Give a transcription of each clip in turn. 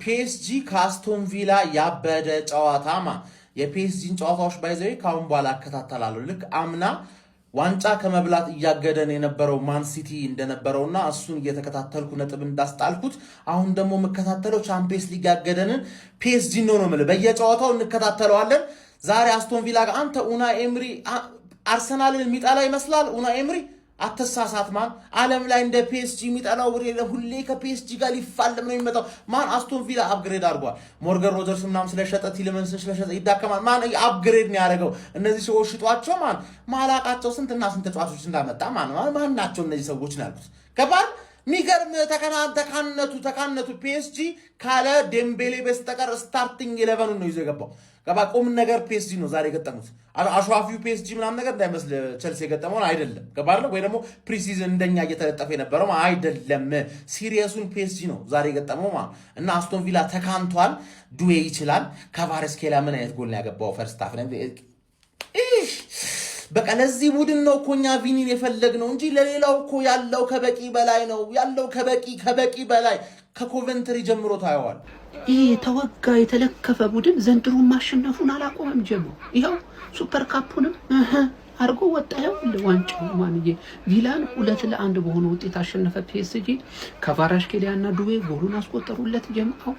ፒኤስጂ ካስቶን ቪላ ያበደ ጨዋታማ የፒኤስጂን ጨዋታዎች ባይዘይ ካሁን በኋላ አከታተላለሁ። ልክ አምና ዋንጫ ከመብላት እያገደን የነበረው ማን ሲቲ እንደነበረውና እሱን እየተከታተልኩ ነጥብ እንዳስጣልኩት አሁን ደግሞ መከታተለው ቻምፒየንስ ሊግ ያገደንን ፒኤስጂ ነው ማለት በየጨዋታው እንከታተለዋለን። ዛሬ አስቶን ቪላ ጋር አንተ ኡና ኤምሪ አርሰናልን የሚጠላ ይመስላል። ኡና ኤምሪ አተሳሳት ማን ዓለም ላይ እንደ ፒኤስጂ የሚጠላው ሁሌ ከፒኤስጂ ጋር ሊፋለም ነው የሚመጣው። ማን አስቶን ቪላ አፕግሬድ አድርጓል። ሞርጋን ሮጀርስ ምናምን ስለሸጠ ቲለመንስ ስለሸጠ ይዳከማል። ማን አፕግሬድ ነው ያደረገው? እነዚህ ሰዎች ሽጧቸው ማን ማላቃቸው ስንትና ስንት ተጫዋቾች እንዳመጣ ማን ናቸው እነዚህ ሰዎች ነው ያልኩት። ከባል ሚገርም ተካነቱ ፒኤስጂ ካለ ዴምቤሌ በስተቀር ስታርቲንግ 11 ነው ይዞ የገባው። ቁም ነገር ፒኤስጂ ነው ዛሬ የገጠሙት። አሸዋፊው ፒኤስጂ ምናምን ነገር እንዳይመስል ቸልሲ የገጠመውን አይደለም። ገባለ ወይ ደግሞ ፕሪሲዝን እንደኛ እየተለጠፈ የነበረው አይደለም። ሲሪየሱን ፒኤስጂ ነው ዛሬ የገጠመው እና አስቶን ቪላ ተካንቷል። ዱዌ ይችላል። ከቫረስኬላ ምን አይነት ጎል ነው ያገባው? ፈርስት ሃፍ በቃ ለዚህ ቡድን ነው እኮ እኛ ቪኒን የፈለግነው እንጂ ለሌላው እኮ ያለው ከበቂ በላይ ነው። ያለው ከበቂ በላይ ከኮቨንትሪ ጀምሮ ታየዋል። ይሄ ተወጋ የተለከፈ ቡድን ዘንድሮ ማሸነፉን አላቆመም። ጀምሮ ይሄው ሱፐር ካፑንም አርጎ ወጣው ለዋንጫው ማንዬ ቪላን 2-1 በሆነ ውጤት አሸነፈ። ፒኤስጂ ከቫራሽኬሊያና ዱዌ ጎሉን አስቆጠሩለት። ጀምአው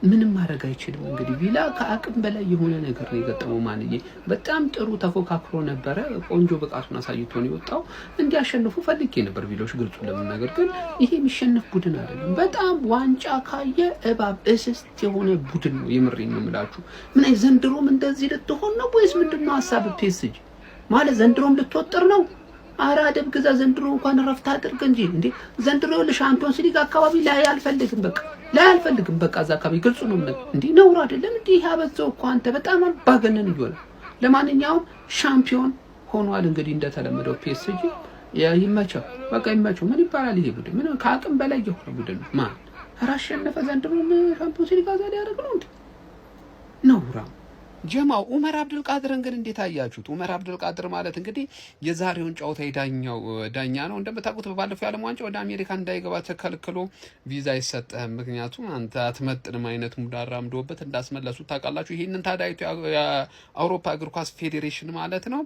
ምንም ማድረግ አይችልም። እንግዲህ ቪላ ከአቅም በላይ የሆነ ነገር ነው የገጠመው። ማንዬ በጣም ጥሩ ተፎካክሮ ነበረ። ቆንጆ ብቃቱን አሳይቶ ነው የወጣው። እንዲያሸንፉ ፈልጌ ነበር ቪሎች ግልጹ ለመናገር፣ ግን ይሄ የሚሸነፍ ቡድን አይደለም። በጣም ዋንጫ ካየ እባብ እስስት የሆነ ቡድን ነው። የምሬን ነው የምላችሁ። ምን አይ ዘንድሮም እንደዚህ ልትሆን ነው ወይስ ምንድነው ሀሳብ? ፒኤስጂ ማለት ዘንድሮም ልትወጥር ነው? አራደብ ግዛ ዘንድሮ እንኳን ረፍታ አድርግ እንጂ ዘንድሮ ለሻምፒዮንስ ሊግ አካባቢ ላይ አልፈልግም። በቃ እዛ አካባቢ ግልጹ ነው ነውር አይደለም እንዴ? ያበዛው እኮ አንተ በጣም አባገነን ይሆነ። ለማንኛውም ሻምፒዮን ሆኗል። እንግዲህ እንደተለመደው ፒኤስጂ ይመቸው፣ በቃ ይመቸው። ምን ይባላል ይሄ ቡድን? ምን ከአቅም በላይ የሆነ ቡድን ማን አሸነፈ? ዘንድሮ ሻምፒዮንስ ሊግ አዛድ ያደርግ ነው ነውራ ጀማው ኡመር አብዱልቃድርን ግን እንዴት አያችሁት? ኡመር አብዱልቃድር ማለት እንግዲህ የዛሬውን ጨዋታ ዳኛ ነው። እንደምታውቁት በባለፈው የዓለም ዋንጫ ወደ አሜሪካ እንዳይገባ ተከልክሎ ቪዛ አይሰጥህም፣ ምክንያቱም አንተ አትመጥንም አይነት ሙድ አራምዶበት እንዳስመለሱት ታውቃላችሁ። ይህንን ታዳይቱ የአውሮፓ እግር ኳስ ፌዴሬሽን ማለት ነው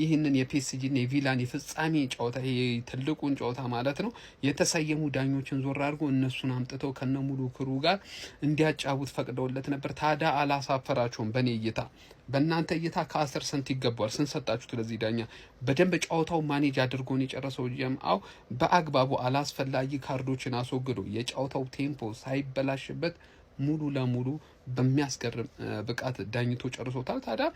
ይህንን የፒኤስጂና የቪላን የፍጻሜ ጨዋታ ይሄ ትልቁን ጨዋታ ማለት ነው የተሰየሙ ዳኞችን ዞር አድርጎ እነሱን አምጥተው ከነሙሉ ክሩ ጋር እንዲያጫውት ፈቅደውለት ነበር። ታዲያ አላሳፈራቸውም። በእናንተ እይታ ከ10 ሰንት ይገባዋል። ስንት ሰጣችሁት ለዚህ ዳኛ? በደንብ ጨዋታው ማኔጅ አድርጎን የጨረሰው ጀምአው በአግባቡ አላስፈላጊ ካርዶችን አስወግዶ የጨዋታው ቴምፖ ሳይበላሽበት ሙሉ ለሙሉ በሚያስገርም ብቃት ዳኝቶ ጨርሶታል። ታዲያ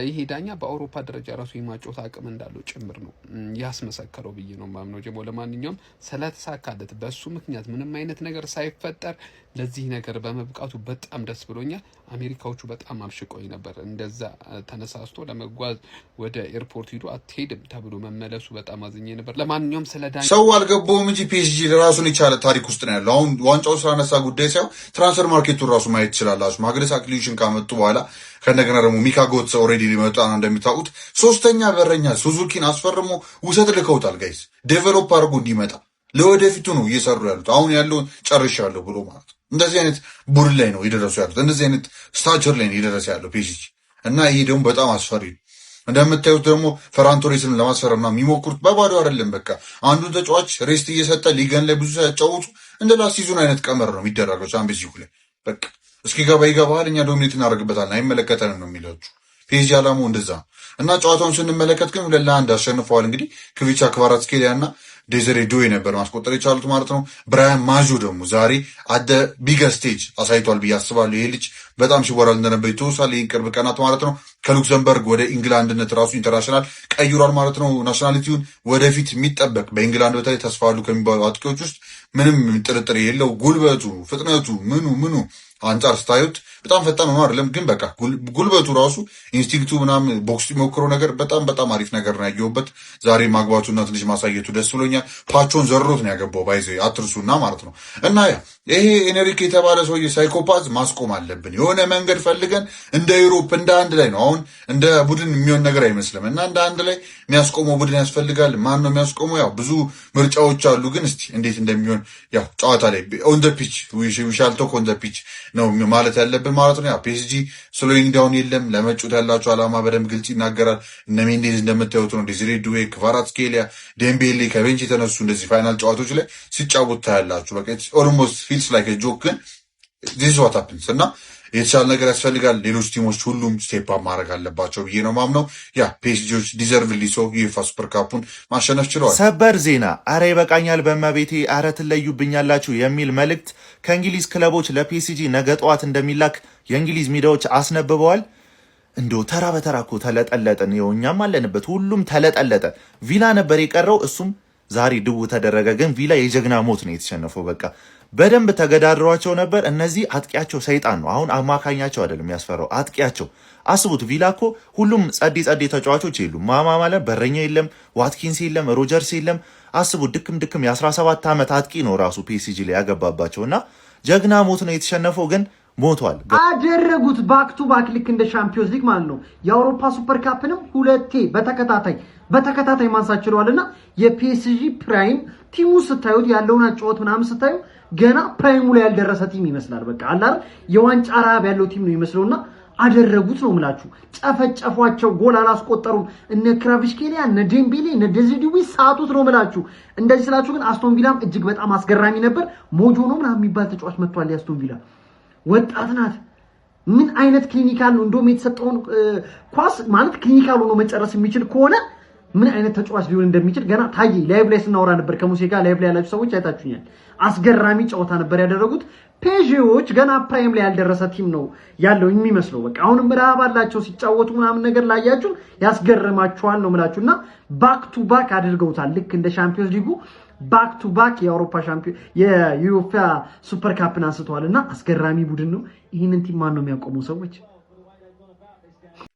ይሄ ዳኛ በአውሮፓ ደረጃ ራሱ የማጫወት አቅም እንዳለው ጭምር ነው ያስመሰከረው ብዬ ነው ማምነው። ጀሞ ለማንኛውም ስለተሳካለት በሱ ምክንያት ምንም አይነት ነገር ሳይፈጠር ለዚህ ነገር በመብቃቱ በጣም ደስ ብሎኛል። አሜሪካዎቹ በጣም አብሽቀው ነበር። እንደዛ ተነሳስቶ ለመጓዝ ወደ ኤርፖርት ሂዶ አትሄድም ተብሎ መመለሱ በጣም አዝኜ ነበር። ለማንኛውም ስለ ዳኛ ሰው አልገባውም እንጂ ፒኤስጂ ራሱን የቻለ ታሪክ ውስጥ ነው ያለው። አሁን ዋንጫው ስላነሳ ጉዳይ ሳይሆን ትራንስፈር ማርኬቱን ራሱ ማየት ይችላል። ማግነስ አክሊንሽን ካመጡ በኋላ ከነገና ደግሞ ሚካ ጎትስ ኦልሬዲ ሊመጣ ነው። እንደሚታውቁት ሶስተኛ በረኛ ሱዙኪን አስፈርሞ ውሰት ልከውታል። ጋይስ ዴቨሎፕ አድርጎ እንዲመጣ ለወደፊቱ ነው እየሰሩ ያሉት። አሁን ያለውን ጨርሻለሁ ብሎ ማለት ነው። እንደዚህ አይነት ቡድን ላይ ነው የደረሱ ያሉት። እንደዚህ አይነት ስታቸር ላይ ነው የደረሰ ያለው ፒኤስጂ እና ይሄ ደግሞ በጣም አስፈሪ ነው። እንደምታዩት ደግሞ ፈራን ቶሬስን ለማስፈረምና የሚሞክሩት በባዶ አይደለም። በቃ አንዱን ተጫዋች ሬስት እየሰጠ ሊገን ላይ ብዙ ያጫወቱ እንደ ላስት ሲዙን አይነት ቀመር ነው የሚደረገው ቻምፒየንስ ሊግ ላይ በቃ እስኪገባ ይገባል፣ እኛ ዶሚኔት እናደርግበታለን፣ አይመለከተንም ነው የሚላችሁ ፒኤስጂ አላማው እንደዛ እና ጨዋታውን ስንመለከት ግን 2-1 አሸንፈዋል። እንግዲህ ክቪቻ ክቫራትስኬሊያ እና ዴዘሬ ዱዌ ነበር ማስቆጠር የቻሉት ማለት ነው። ብራያን ማዦ ደግሞ ዛሬ አደ ቢገ ስቴጅ አሳይቷል ብዬ አስባለሁ። ይሄ ልጅ በጣም ሲወራል እንደነበር ይተወሳል። ይህን ቅርብ ቀናት ማለት ነው ከሉክሰምበርግ ወደ ኢንግላንድነት ራሱ ኢንተርናሽናል ቀይሯል ማለት ነው። ናሽናሊቲውን ወደፊት የሚጠበቅ በኢንግላንድ በተለይ ተስፋ አሉ ከሚባሉ አጥቂዎች ውስጥ ምንም ጥርጥር የለው። ጉልበቱ፣ ፍጥነቱ፣ ምኑ አንጻር ስታዩት በጣም ፈጣን ሆኖ አይደለም፣ ግን በቃ ጉልበቱ ራሱ ኢንስቲንክቱ ምናምን ቦክስ የሚሞክረው ነገር በጣም አሪፍ ነገር ነው ያየሁበት። ዛሬ ማግባቱና ትንሽ ማሳየቱ ደስ ብሎኛል። ፓቾን ዘሮት ነው ያገባው ባይዘ አትርሱና ማለት ነው። እና ይሄ ኤነሪክ የተባለ ሰውዬ ሳይኮፓዝ ማስቆም አለብን። የሆነ መንገድ ፈልገን እንደ ዩሮፕ እንደ አንድ ላይ ነው። አሁን እንደ ቡድን የሚሆን ነገር አይመስልም። እና እንደ አንድ ላይ የሚያስቆመው ቡድን ያስፈልጋል። ማን ነው የሚያስቆመው? ያው ብዙ ምርጫዎች አሉ፣ ግን እስቲ እንዴት እንደሚሆን ያው ጨዋታ ላይ ኦን ዘ ፒች ዊሻል ቶክ ኦን ዘ ፒች ነው ማለት ያለብን ማለት ነው። ያው ፒኤስጂ ስሎዊንግ ዳውን የለም። ለመጮት ያላቸው ዓላማ በደንብ ግልጽ ይናገራል። እነ ሜንዴዝ እንደምታዩት ነው። ዴዚሬ ዱዌ፣ ክቫራትስኬሊያ፣ ዴምቤሌ ከቤንች የተነሱ እንደዚህ ፋይናል ጨዋታዎች ላይ ሲጫወት ታያላችሁ። በቃ ኦልሞስት ፊልስ ላይክ ጆክ፣ ግን ዚስ ዋት ሃፕንስ እና የተሻለ ነገር ያስፈልጋል። ሌሎች ቲሞች ሁሉም ስቴፕ አፕ ማድረግ አለባቸው ብዬ ነው ማምነው። ያ ፒኤስጂዎች ዲዘርቭ ሊሶ ዩኤፋ ሱፐር ካፑን ማሸነፍ ችለዋል። ሰበር ዜና! አረ ይበቃኛል በመቤቴ፣ አረ ትለዩብኛላችሁ የሚል መልእክት ከእንግሊዝ ክለቦች ለፒኤስጂ ነገ ጠዋት እንደሚላክ የእንግሊዝ ሚዲያዎች አስነብበዋል። እንደው ተራ በተራ እኮ ተለጠለጥን። ይኸው እኛም አለንበት፣ ሁሉም ተለጠለጠ። ቪላ ነበር የቀረው፣ እሱም ዛሬ ድው ተደረገ። ግን ቪላ የጀግና ሞት ነው የተሸነፈው። በቃ በደንብ ተገዳድሯቸው ነበር። እነዚህ አጥቂያቸው ሰይጣን ነው። አሁን አማካኛቸው አይደለም የሚያስፈራው፣ አጥቂያቸው። አስቡት፣ ቪላ እኮ ሁሉም ጸዴ ተጫዋቾች የሉም። ማማ ማለት በረኛ የለም፣ ዋትኪንስ የለም፣ ሮጀርስ የለም። አስቡት፣ ድክም የ17 ዓመት አጥቂ ነው ራሱ ፒኤስጂ ላይ ያገባባቸው እና ጀግና ሞት ነው የተሸነፈው። ግን ሞቷል አደረጉት። ባክ ቱ ባክ ልክ እንደ ሻምፒዮንስ ሊግ ማለት ነው። የአውሮፓ ሱፐር ካፕንም ሁለቴ በተከታታይ ማንሳት ችለዋልና የፒኤስጂ ፕራይም ቲሙ ስታዩት ያለውን አጫወት ምናምን ስታዩ ገና ፕራይሙ ላይ ያልደረሰ ቲም ይመስላል። በቃ አላር የዋንጫ ረሃብ ያለው ቲም ነው ይመስለውና አደረጉት ነው ምላችሁ። ጨፈጨፏቸው፣ ጎል አላስቆጠሩም። እነ ክራቪሽኬሊያ፣ እነ ዴምቤሌ፣ እነ ዴዚዲዊ ሳቱት ነው ምላችሁ። እንደዚህ ስላችሁ ግን አስቶን ቪላም እጅግ በጣም አስገራሚ ነበር። ሞጆ ነው ምናምን የሚባል ተጫዋች መጥቷል። የአስቶን ቪላ ወጣት ናት። ምን አይነት ክሊኒካል ነው እንደውም የተሰጠውን ኳስ ማለት ክሊኒካል ሆኖ መጨረስ የሚችል ከሆነ ምን አይነት ተጫዋች ሊሆን እንደሚችል ገና ታየ። ላይቭ ላይ ስናወራ ነበር ከሙሴ ጋር። ላይቭ ላይ ያላችሁ ሰዎች አይታችሁኛል። አስገራሚ ጨዋታ ነበር ያደረጉት። ፔዥዎች ገና ፕራይም ላይ ያልደረሰ ቲም ነው ያለው የሚመስለው። በቃ አሁንም ምዕራብ አላቸው ሲጫወቱ ምናምን ነገር ላያችሁ ያስገርማችኋል ነው ምላችሁና ባክ ቱ ባክ አድርገውታል። ልክ እንደ ሻምፒዮንስ ሊጉ ባክ ቱ ባክ የአውሮፓ ሻምፒዮን የዩኤፋ ሱፐር ካፕን አንስተዋልና አስገራሚ ቡድን ነው። ይህንን ቲም ማን ነው የሚያቆመው ሰዎች?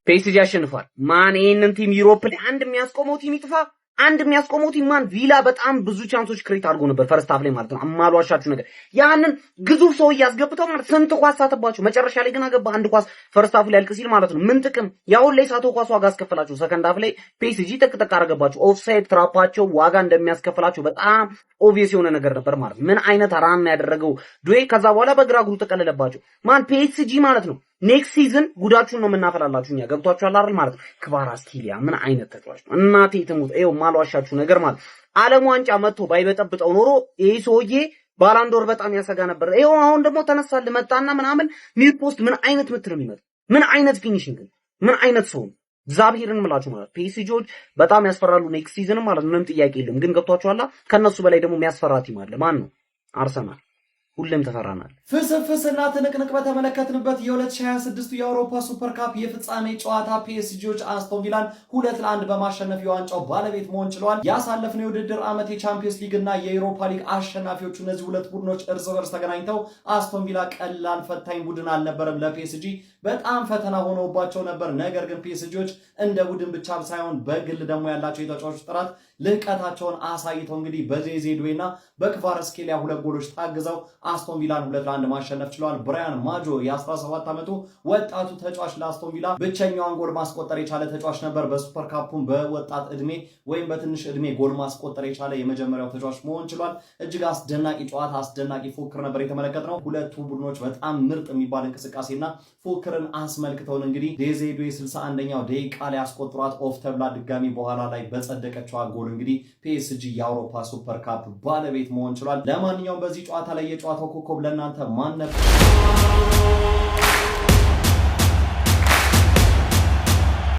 ፒኤስጂ ያሸንፋል። ማን ይሄንን ቲም ዩሮፕ ላይ አንድ የሚያስቆመው ቲም ይጥፋ? አንድ የሚያስቆመው ቲም ማን? ቪላ በጣም ብዙ ቻንሶች ክሬት አድርጎ ነበር ፈርስት ሃፍ ላይ ማለት ነው። አማሏሻችሁ ነገር ያንን ግዙፍ ሰው ያስገብተው ማለት ስንት ኳስ ሳተባቸው፣ መጨረሻ ላይ ግን አገባ አንድ ኳስ ፈርስት ሃፍ ላይ አልቅ ሲል ማለት ነው። ምን ጥቅም ያውን ላይ ሳቶ ኳስ ዋጋ አስከፈላቸው። ሰከንድ ሃፍ ላይ ፒኤስጂ ተቅጠቅ አረገባቸው። ኦፍሳይድ ትራፓቸው ዋጋ እንደሚያስከፍላቸው በጣም ኦብቪየስ የሆነ ነገር ነበር ማለት ምን አይነት አራን ያደረገው ዱዌ። ከዛ በኋላ በግራ እግሩ ተቀለለባቸው። ማን ፒኤስጂ ማለት ነው። ኔክስት ሲዝን ጉዳችሁን ነው የምናፈላላችሁ እኛ። ገብቷችኋል አይደል ማለት ነው። ክቫራትስኬሊያ ምን አይነት ተጫዋች ነው እናቴ ትሙት። ይኸው ማልዋሻችሁ ነገር ማለት ዓለም ዋንጫ መጥቶ ባይበጠብጠው ኖሮ ይሄ ሰውዬ ባላንዶር በጣም ያሰጋ ነበር። ይኸው አሁን ደግሞ ተነሳል መጣና ምናምን ሚድፖስት ምን አይነት ምት ነው የሚመጣው? ምን አይነት ፊኒሺንግ፣ ምን አይነት ሰው ነው? እግዚአብሔርን ምላችሁ ማለት ፒኤስጂዎች በጣም ያስፈራሉ ኔክስት ሲዝን ማለት ምንም ጥያቄ የለም። ግን ገብቷችኋል። ከነሱ በላይ ደግሞ የሚያስፈራ ቲም አለ። ማን ነው? አርሰናል። ሁሉም ተፈራናል። ፍስፍስና ትንቅንቅ በተመለከትንበት የ2026 የአውሮፓ ሱፐር ካፕ የፍጻሜ ጨዋታ ፒኤስጂዎች አስቶን ቪላን 2-1 በማሸነፍ የዋንጫው ባለቤት መሆን ችለዋል። ያሳለፍነው የውድድር ዓመት የቻምፒየንስ ሊግ እና የዩሮፓ ሊግ አሸናፊዎቹ እነዚህ ሁለት ቡድኖች እርስ በርስ ተገናኝተው አስቶን ቪላ ቀላል ፈታኝ ቡድን አልነበረም። ለፒኤስጂ በጣም ፈተና ሆኖባቸው ነበር። ነገር ግን ፒኤስጂዎች እንደ ቡድን ብቻ ሳይሆን በግል ደግሞ ያላቸው የተጫዋቾች ጥራት ልህቀታቸውን አሳይተው እንግዲህ በዜዜድዌና በክቫራትስኬሊያ ሁለት ጎሎች ታግዘው አስቶን ቪላን 2-1 ማሸነፍ ችለዋል። ብራያን ማጆ የ17 ዓመቱ ወጣቱ ተጫዋች ለአስቶን ቪላ ብቸኛውን ጎል ማስቆጠር የቻለ ተጫዋች ነበር። በሱፐር ካፑን በወጣት እድሜ ወይም በትንሽ እድሜ ጎል ማስቆጠር የቻለ የመጀመሪያው ተጫዋች መሆን ችሏል። እጅግ አስደናቂ ጨዋታ፣ አስደናቂ ፉክክር ነበር የተመለከትነው። ሁለቱ ቡድኖች በጣም ምርጥ የሚባል እንቅስቃሴና ፉክክርን አስመልክተውን እንግዲህ ዴዜድዌ 61ኛው ደቂቃ ላይ አስቆጥሯት ኦፍ ተብላ ድጋሚ በኋላ ላይ በጸደቀችው ጎል እንግዲህ ፒኤስጂ የአውሮፓ ሱፐር ካፕ ባለቤት መሆን ችሏል። ለማንኛውም በዚህ ጨዋታ ላይ የጨዋታው ኮከብ ለእናንተ ማን ነበር?